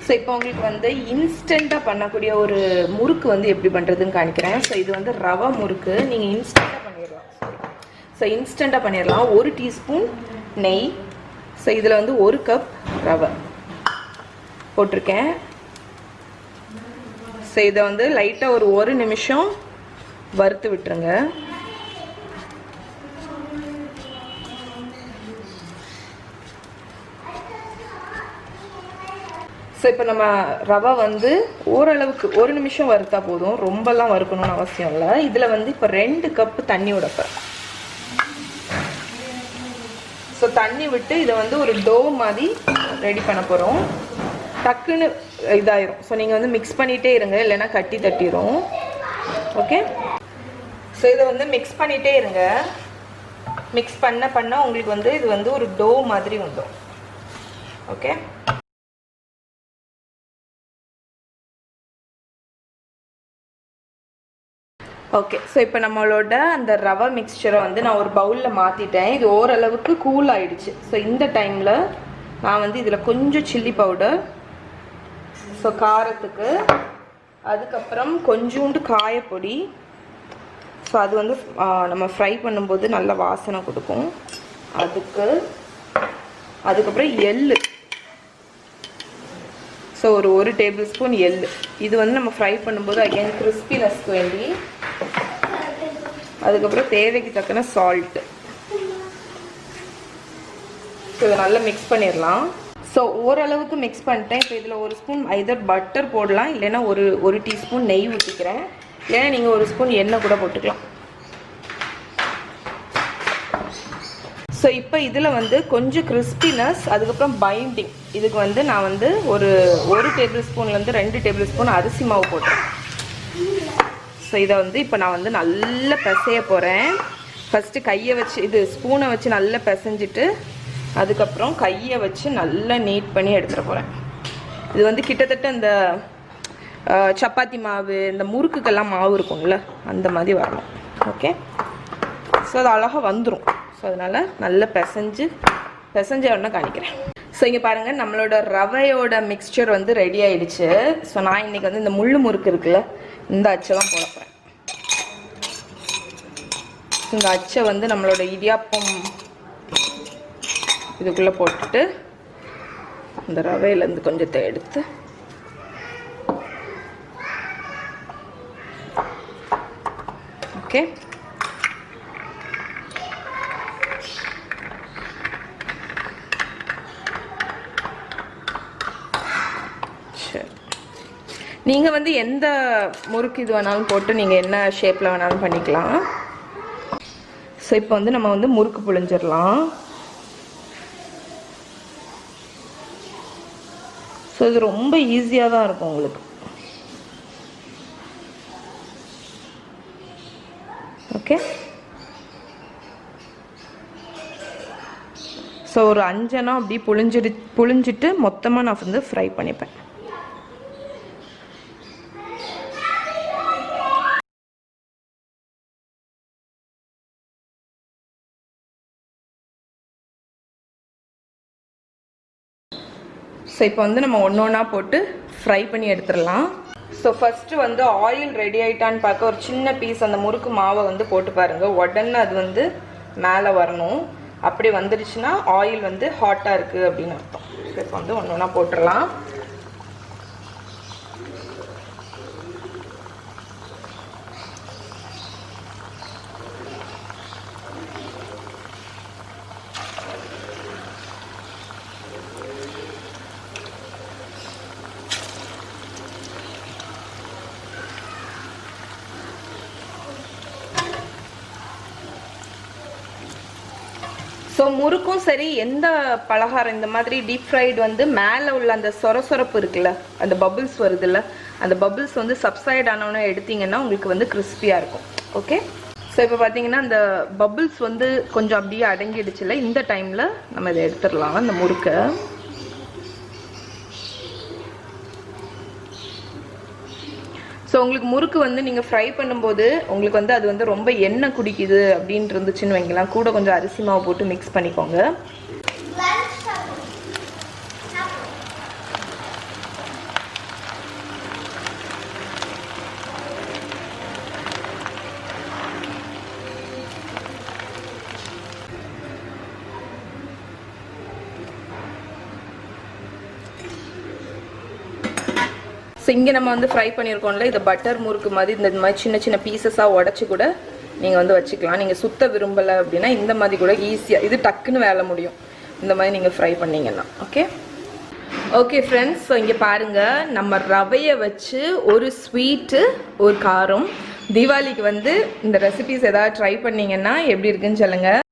So இப்போ உங்களுக்கு வந்து இன்ஸ்டண்ட்டாக பண்ணக்கூடிய ஒரு முறுக்கு வந்து எப்படி பண்ணுறதுன்னு காணிக்கிறேன். ஸோ இது வந்து ரவா முறுக்கு, நீங்கள் இன்ஸ்டண்ட்டாக பண்ணிடலாம். ஸோ இன்ஸ்டண்ட்டாக பண்ணிடலாம். 1 டீஸ்பூன் நெய், ஸோ இதில் வந்து 1 கப் ரவை போட்டிருக்கேன். ஸோ இதை வந்து லைட்டாக ஒரு 1 நிமிஷம் வறுத்து விட்டுருங்க. ஸோ இப்போ நம்ம ரவை வந்து ஓரளவுக்கு 1 நிமிஷம் வறுத்தா போதும், ரொம்பலாம் வறுக்கணும்னு அவசியம் இல்லை. இதில் வந்து இப்போ 2 கப்பு தண்ணி விடப்பேன். ஸோ தண்ணி விட்டு இதை வந்து ஒரு டோ மாதிரி ரெடி பண்ண போகிறோம். டக்குன்னு இதாயிரும். ஸோ நீங்கள் வந்து மிக்ஸ் பண்ணிகிட்டே இருங்க, இல்லைன்னா கட்டி தட்டிடும். ஓகே, ஸோ இதை வந்து மிக்ஸ் பண்ணிகிட்டே இருங்க. மிக்ஸ் பண்ண உங்களுக்கு வந்து இது வந்து ஒரு டோ மாதிரி வந்துடும். Okay, okay. ஸோ இப்போ நம்மளோட அந்த ரவை மிக்சரை வந்து நான் ஒரு பவுலில் மாற்றிட்டேன். இது ஓரளவுக்கு கூல் ஆகிடுச்சு. ஸோ இந்த டைமில் நான் வந்து இதில் கொஞ்சம் சில்லி பவுடர், ஸோ காரத்துக்கு, அதுக்கப்புறம் கொஞ்சோண்டு காயப்பொடி, ஸோ அது வந்து நம்ம ஃப்ரை பண்ணும்போது நல்ல வாசனை கொடுக்கும். அதுக்கப்புறம் எள்ளு, ஸோ ஒரு 1 டேபிள் ஸ்பூன் எள்ளு. இது வந்து நம்ம ஃப்ரை பண்ணும்போது அகைன் கிறிஸ்பினஸ்க்கு வேண்டி. அதுக்கப்புறம் தேவைக்கு தக்கன சால்ட்டு. ஸோ இதை நல்லா மிக்ஸ் பண்ணிடலாம். ஸோ ஓரளவுக்கு மிக்ஸ் பண்ணிட்டேன். இப்போ இதில் 1 ஸ்பூன் ஐதர் பட்டர் போடலாம், இல்லைன்னா ஒரு டீஸ்பூன் நெய் ஊற்றிக்கிறேன், இல்லைன்னா நீங்கள் 1 ஸ்பூன் எண்ணெய் கூட போட்டுக்கலாம். ஸோ இப்போ இதில் வந்து கொஞ்சம் கிறிஸ்பினஸ், அதுக்கப்புறம் பைண்டிங், இதுக்கு வந்து நான் வந்து ஒரு டேபிள் ஸ்பூன்லேருந்து 2 டேபிள் ஸ்பூன் அரிசி மாவு போட்டேன். ஸோ இதை வந்து இப்போ நான் வந்து நல்லா பிசைய போகிறேன். ஃபஸ்ட்டு கையை வச்சு ஸ்பூனை வச்சு நல்லா பிசைஞ்சிட்டு அதுக்கப்புறம் கையை வச்சு நல்லா நீட் பண்ணி எடுத்துகிற போகிறேன். இது வந்து கிட்டத்தட்ட இந்த சப்பாத்தி மாவு, இந்த முறுக்குக்கெல்லாம் மாவு இருக்கும்ல, அந்த மாதிரி வரணும். ஓகே, ஸோ அது அழகாக வந்துடும். ஸோ அதனால் நல்லா பிசைஞ்ச உடனே காணிக்கிறேன். ஸோ இங்கே பாருங்கள், நம்மளோட ரவையோட மிக்சர் வந்து ரெடி ஆகிடுச்சு. ஸோ நான் இன்றைக்கி வந்து இந்த முள்ளு முறுக்கு இருக்குல்ல, இந்த அச்சை தான் போட போகிறேன். இந்த அச்சை வந்து நம்மளோட இடியாப்பம் இதுக்குள்ளே போட்டுட்டு இந்த ரவையிலேருந்து கொஞ்சத்தை எடுத்து ஓகே, சரி. நீங்கள் வந்து எந்த முறுக்கு இது வேணாலும் போட்டு நீங்கள் என்ன ஷேப்பில் வேணாலும் பண்ணிக்கலாம். ஸோ இப்போ வந்து நம்ம வந்து முறுக்கு புழிஞ்சிடலாம். ஸோ இது ரொம்ப ஈஸியாக தான் இருக்கும் உங்களுக்கு. ஓகே, ஸோ ஒரு 5 அப்படி புழிஞ்சிட்டு மொத்தமாக நான் வந்து ஃப்ரை பண்ணிப்பேன். ஸோ இப்போ வந்து நம்ம ஒன்றா போட்டு ஃப்ரை பண்ணி எடுத்துடலாம். ஸோ ஃபஸ்ட்டு வந்து ஆயில் ரெடி ஆகிட்டான்னு பார்க்க ஒரு சின்ன பீஸ் அந்த முறுக்கு மாவை வந்து போட்டு பாருங்கள். உடனே அது வந்து மேலே வரணும். அப்படி வந்துடுச்சுன்னா ஆயில் வந்து ஹாட்டாக இருக்குது அப்படின்னு அர்த்தம். ஸோ இப்போ வந்து ஒன்றா போட்டுடலாம். ஸோ முறுக்கும் சரி, எந்த பலகாரம் இந்த மாதிரி டீப் ஃப்ரைடு வந்து மேலே உள்ள அந்த சொரசொரப்பு இருக்குல்ல, அந்த பபுள்ஸ் வருதுல்ல, அந்த பபுள்ஸ் வந்து சப்சைட் ஆனோன்னு எடுத்திங்கன்னா உங்களுக்கு வந்து கிறிஸ்பியாக இருக்கும். ஓகே, ஸோ இப்போ பார்த்தீங்கன்னா அந்த பபுள்ஸ் வந்து கொஞ்சம் அப்படியே அடங்கிடுச்சுல, இந்த டைமில் நம்ம இதை எடுத்துடலாம் அந்த முறுக்கை. ஸோ உங்களுக்கு முறுக்கு வந்து நீங்கள் ஃப்ரை பண்ணும்போது உங்களுக்கு வந்து அது வந்து ரொம்ப எண்ணெய் குடிக்குது அப்படின்னு இருந்துச்சுன்னு வைக்கலாம், கூட கொஞ்சம் அரிசி மாவு போட்டு மிக்ஸ் பண்ணிக்கோங்க. ஸோ இங்கே நம்ம வந்து ஃப்ரை பண்ணியிருக்கோம்ல, இதை பட்டர் முறுக்கு மாதிரி இந்த மாதிரி சின்ன சின்ன பீசஸாக உடச்சி கூட நீங்கள் வந்து வச்சுக்கலாம். நீங்கள் சுத்த விரும்பலை அப்படின்னா இந்த மாதிரி கூட ஈஸியாக, இது டக்குன்னு வேலை முடியும் இந்த மாதிரி நீங்கள் ஃப்ரை பண்ணிங்கன்னா. ஓகே ஃப்ரெண்ட்ஸ், ஸோ இங்கே பாருங்கள், நம்ம ரவையை வச்சு ஒரு ஸ்வீட்டு ஒரு காரம். தீபாவளிக்கு வந்து இந்த ரெசிபிஸ் ஏதாவது ட்ரை பண்ணிங்கன்னா எப்படி இருக்குன்னு சொல்லுங்கள்.